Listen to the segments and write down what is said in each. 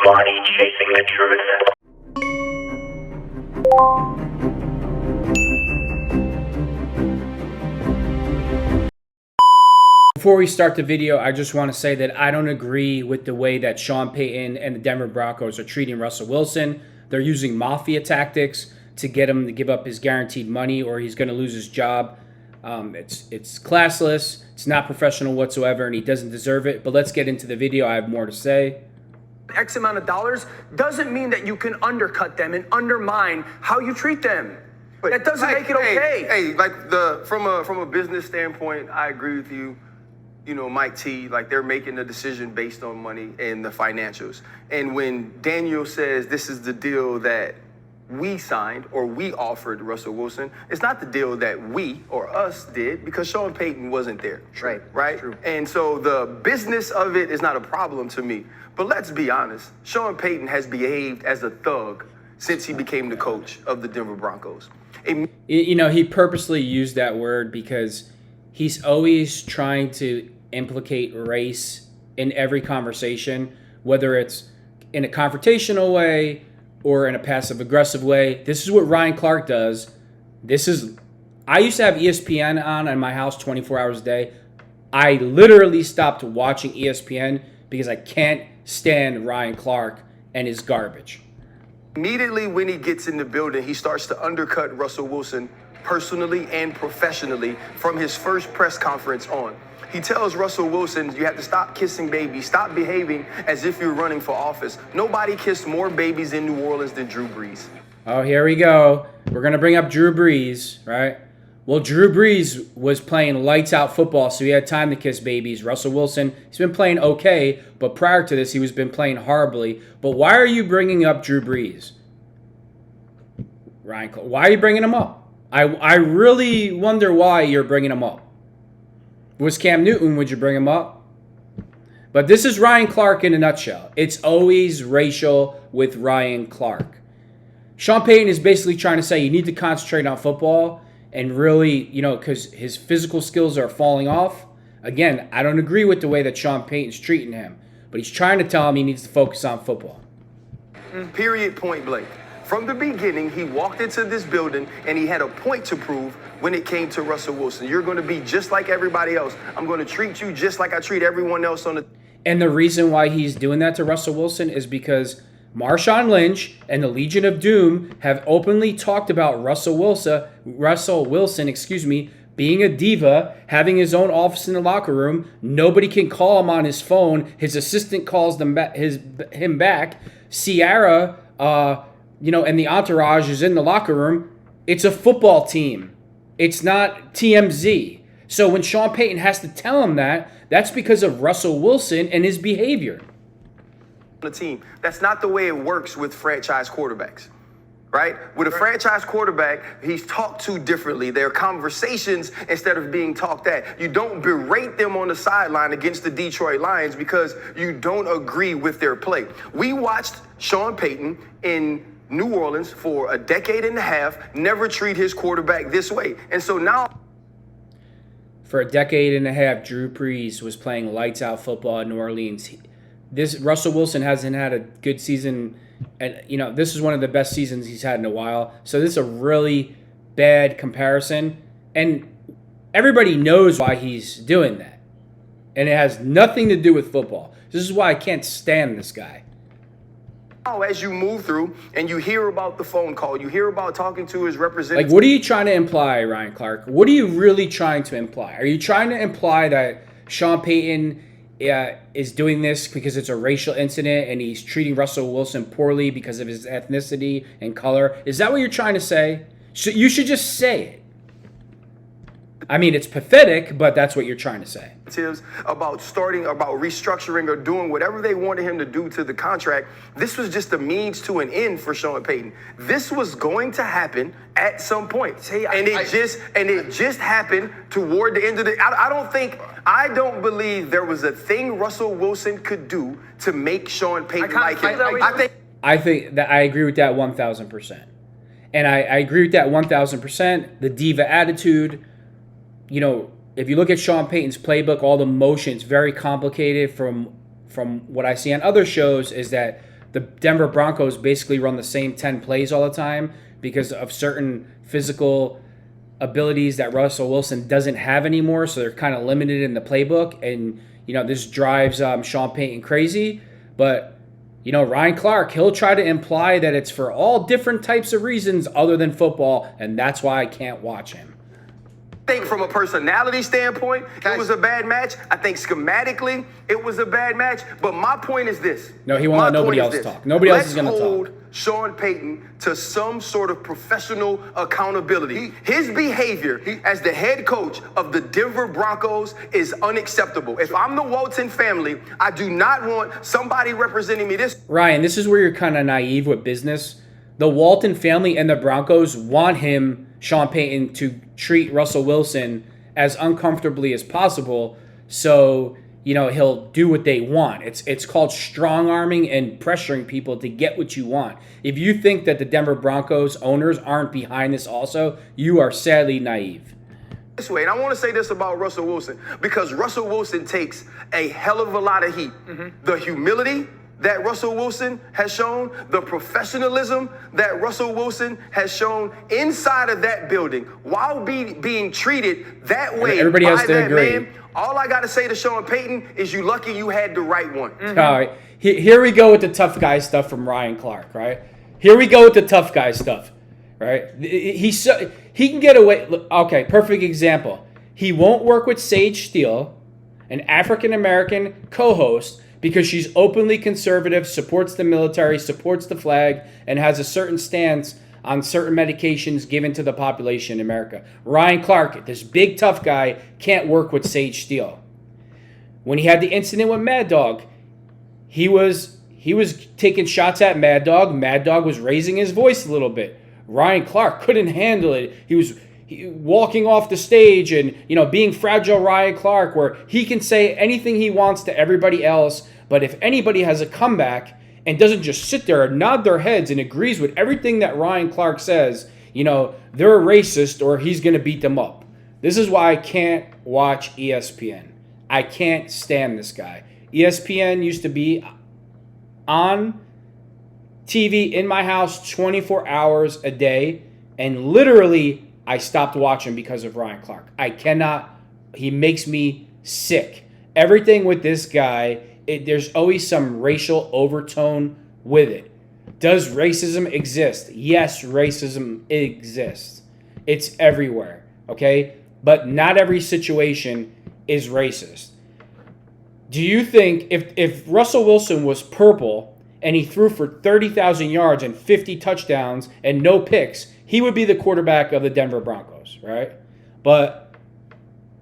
body chasing the truth. Before we start the video, I just want to say that I don't agree with the way that Sean Payton and the Denver Broncos are treating Russell Wilson. They're using Mafia tactics to get him to give up his guaranteed money or he's going to lose his job. It's classless, it's not professional whatsoever, and he doesn't deserve it. But let's get into the video. I have more to say. X amount of dollars doesn't mean that you can undercut them and undermine how you treat them. That doesn't make it okay. Hey, from a business standpoint, I agree with you. You know, Mike T, like they're making the decision based on money and the financials. And when Daniel says this is the deal that we signed or we offered Russell Wilson, it's not the deal that we or us did because Sean Payton wasn't there. Right? True. And so the business of it is not a problem to me. But let's be honest, Sean Payton has behaved as a thug since he became the coach of the Denver Broncos. You know, he purposely used that word because he's always trying to implicate race in every conversation, whether it's in a confrontational way or in a passive-aggressive way. This is what Ryan Clark does. I used to have ESPN on in my house 24 hours a day. I literally stopped watching ESPN because I can't stand Ryan Clark and his garbage. Immediately when he gets in the building, he starts to undercut Russell Wilson personally and professionally from his first press conference on. He tells Russell Wilson, you have to stop kissing babies, stop behaving as if you're running for office. Nobody kissed more babies in New Orleans than Drew Brees. Oh, here we go. We're going to bring up Drew Brees, right? Well, Drew Brees was playing lights out football, so he had time to kiss babies. Russell Wilson, he's been playing okay, but prior to this, he was been playing horribly. But why are you bringing up Drew Brees? Ryan, why are you bringing him up? I really wonder why you're bringing him up. If it was Cam Newton, would you bring him up? But this is Ryan Clark in a nutshell. It's always racial with Ryan Clark. Sean Payton is basically trying to say you need to concentrate on football and really, you know, because his physical skills are falling off. Again, I don't agree with the way that Sean Payton's treating him, but he's trying to tell him he needs to focus on football. Period, point blank. From the beginning, he walked into this building and he had a point to prove when it came to Russell Wilson. You're going to be just like everybody else. I'm going to treat you just like I treat everyone else on the... And the reason why he's doing that to Russell Wilson is because Marshawn Lynch and the Legion of Doom have openly talked about Russell Wilson, being a diva, having his own office in the locker room. Nobody can call him on his phone. His assistant calls him back. Ciara, and the entourage is in the locker room. It's a football team. It's not TMZ. So when Sean Payton has to tell him that, that's because of Russell Wilson and his behavior. The team. That's not the way it works with franchise quarterbacks, right? With a franchise quarterback, he's talked to differently. There are conversations instead of being talked at. You don't berate them on the sideline against the Detroit Lions because you don't agree with their play. We watched Sean Payton in New Orleans for a decade and a half never treat his quarterback this way. And so now... For a decade and a half, Drew Brees was playing lights out football in New Orleans. Russell Wilson hasn't had a good season, and this is one of the best seasons he's had in a while. So this is a really bad comparison, and everybody knows why he's doing that, and it has nothing to do with football. This is why I can't stand this guy. As you move through and you hear about the phone call, you hear about talking to his representative. Like, what are you trying to imply, Ryan Clark? What are you really trying to imply? Are you trying to imply that Sean Payton is doing this because it's a racial incident and he's treating Russell Wilson poorly because of his ethnicity and color? Is that what you're trying to say? You should just say it. I mean, it's pathetic, but that's what you're trying to say. About restructuring or doing whatever they wanted him to do to the contract. This was just a means to an end for Sean Payton. This was going to happen at some point. It just happened toward the end of the... I don't believe there was a thing Russell Wilson could do to make Sean Payton like him. I think that I agree with that 1,000%. And I agree with that 1,000%. The diva attitude... if you look at Sean Payton's playbook, all the motions very complicated from what I see on other shows is that the Denver Broncos basically run the same 10 plays all the time because of certain physical abilities that Russell Wilson doesn't have anymore. So they're kind of limited in the playbook. And, this drives Sean Payton crazy. But, Ryan Clark, he'll try to imply that it's for all different types of reasons other than football. And that's why I can't watch him. I think from a personality standpoint, it was a bad match. I think schematically, it was a bad match. But my point is this. No, he won't let nobody else talk. Nobody else is going to talk. Let's hold Sean Payton to some sort of professional accountability. His behavior as the head coach of the Denver Broncos is unacceptable. If I'm the Walton family, I do not want somebody representing me this. Ryan, this is where you're kind of naive with business. The Walton family and the Broncos want Sean Payton, to treat Russell Wilson as uncomfortably as possible, so he'll do what they want. It's called strong arming and pressuring people to get what you want. If you think that the Denver Broncos owners aren't behind this also, you are sadly naive. This way, and I want to say this about Russell Wilson, because Russell Wilson takes a hell of a lot of heat. The humility that Russell Wilson has shown, the professionalism that Russell Wilson has shown inside of that building, while being treated that way everybody by has to that agree. man. All I got to say to Sean Payton is you lucky you had the right one. All right, here we go with the tough guy stuff from Ryan Clark, right? Here we go with the tough guy stuff, right? He can get away. Okay, perfect example. He won't work with Sage Steele, an African-American co-host, because she's openly conservative, supports the military, supports the flag, and has a certain stance on certain medications given to the population in America. Ryan Clark, this big tough guy, can't work with Sage Steele. When he had the incident with Mad Dog, he was taking shots at Mad Dog. Mad Dog was raising his voice a little bit. Ryan Clark couldn't handle it. He was walking off the stage and, being fragile Ryan Clark, where he can say anything he wants to everybody else, but if anybody has a comeback and doesn't just sit there and nod their heads and agrees with everything that Ryan Clark says, they're a racist or he's going to beat them up. This is why I can't watch ESPN. I can't stand this guy. ESPN used to be on TV in my house 24 hours a day, and literally I stopped watching because of Ryan Clark. I cannot. He makes me sick. Everything with this guy, there's always some racial overtone with it. Does racism exist? Yes, racism exists. It's everywhere, okay? But not every situation is racist. Do you think if Russell Wilson was purple and he threw for 30,000 yards and 50 touchdowns and no picks, he would be the quarterback of the Denver Broncos, right? But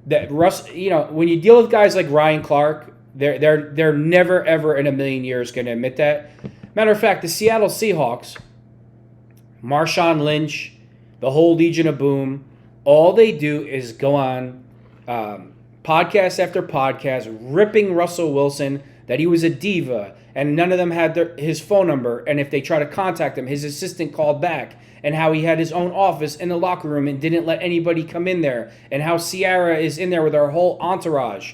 that when you deal with guys like Ryan Clark, they're never ever in a million years going to admit that. Matter of fact, the Seattle Seahawks, Marshawn Lynch, the whole Legion of Boom, all they do is go on podcast after podcast ripping Russell Wilson that he was a diva and none of them had his phone number, and if they try to contact him, his assistant called back, and how he had his own office in the locker room and didn't let anybody come in there, and how Ciara is in there with her whole entourage.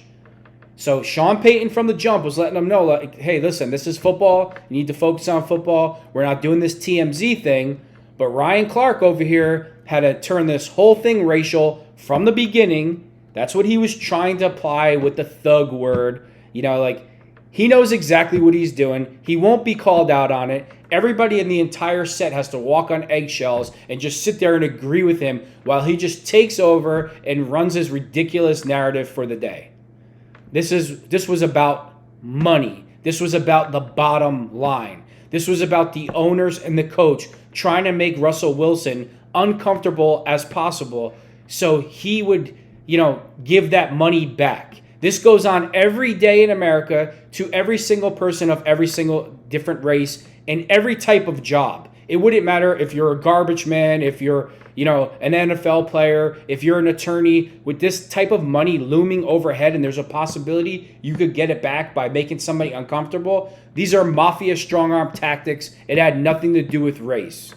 So Sean Payton from the jump was letting them know, like, hey, listen, this is football. You need to focus on football. We're not doing this TMZ thing. But Ryan Clark over here had to turn this whole thing racial from the beginning. That's what he was trying to apply with the thug word. He knows exactly what he's doing. He won't be called out on it. Everybody in the entire set has to walk on eggshells and just sit there and agree with him while he just takes over and runs his ridiculous narrative for the day. This was about money. This was about the bottom line. This was about the owners and the coach trying to make Russell Wilson uncomfortable as possible so he would, give that money back. This goes on every day in America to every single person of every single different race and every type of job. It wouldn't matter if you're a garbage man, if you're, an NFL player, if you're an attorney. With this type of money looming overhead and there's a possibility you could get it back by making somebody uncomfortable, these are Mafia strong-arm tactics. It had nothing to do with race.